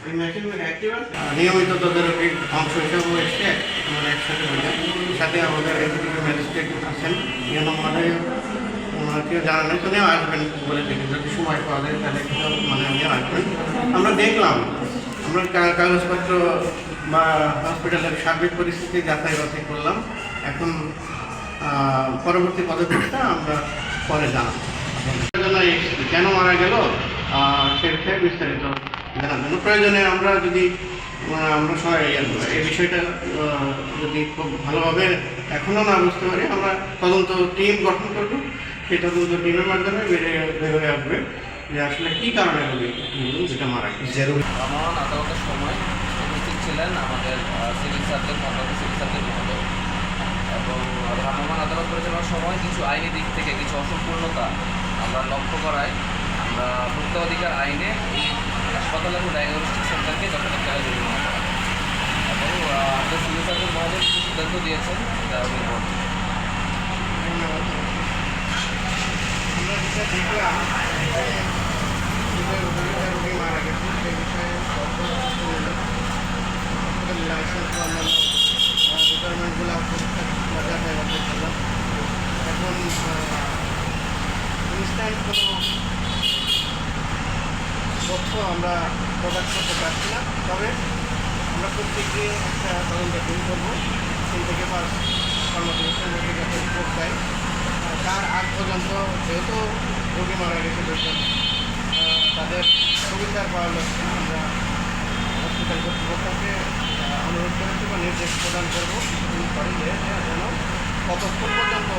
এই machine active নিয়মিত তদারকির অংশ হিসেবে এসে আমরা একসাথে হয়ে সাথে আমাদের এক্সিকিউটিভ ম্যাজিস্ট্রেট আছেন নম্বরে কেউ জানা নেই তো নিয়েও আসবেন বলে দেখি যদি সময় পাওয়া যায় তাহলে মানে নিয়ে আসবেন। আমরা দেখলাম আমরা কাগজপত্র বা হসপিটালের সার্বিক পরিস্থিতি যাচাই বাছাই করলাম। এখন পরবর্তী পদক্ষেপটা আমরা পরে জানাবো। কেন মারা গেল সে বিষয়ে বিস্তারিত জানার জন্য প্রয়োজনে আমরা যদি আমরা সবাই এই বিষয়টা যদি খুব ভালোভাবে এখনও না বুঝতে পারি আমরা তদন্ত টিম গঠন করব। সেই তদন্ত টিমের মাধ্যমে বের হয়ে আসবে যে আসলে কী কারণে যেটা মারা গেছে। আমার আদালতের সময় উপস্থিত ছিলেন আমাদের সিভিল সার্জন সিভিল সার্জন মহোদয় এবং ভ্রাম্যমাণ আদালত পরিচালনার সময় কিছু আইনি দিক থেকে কিছু অসম্পূর্ণতা আমরা লক্ষ্য করায় আমরা ভোক্তা অধিকার আইনে এই হাসপাতাল এবং ডায়াগনস্টিক সেন্টারকে যথাযথ জায়গায় জরিমানা করা এবং আমাদের সিভিল সার্জন মহোদয় কিছু সিদ্ধান্ত দিয়েছেন যা আমি আমরা যেটা দেখলাম রোগী মারা গেছে সেই বিষয়ে লাইসেন্স বা অন্যান্য রিকোয়ারমেন্টগুলো যাচাই বাছাই করলাম। এখন ইনস্ট্যান্ট কোনো তথ্য আমরা প্রকাশ করতে পারছি না, তবে আমরা প্রত্যেকে একটা তদন্ত টিম করবো। 3 থেকে 5 কর্মদিবসের মধ্যে যাতে রিপোর্ট দেয় তার আগ পর্যন্ত যেহেতু রোগী মারা গেছে পেশেন্ট তাদের সুবিধার পাওয়ার লক্ষ্যে আমরা হসপিটাল কর্তৃপক্ষকে অনুরোধ করেছি বা নির্দেশ প্রদান করবো কিছুদিন পরে যেন ততক্ষণ পর্যন্ত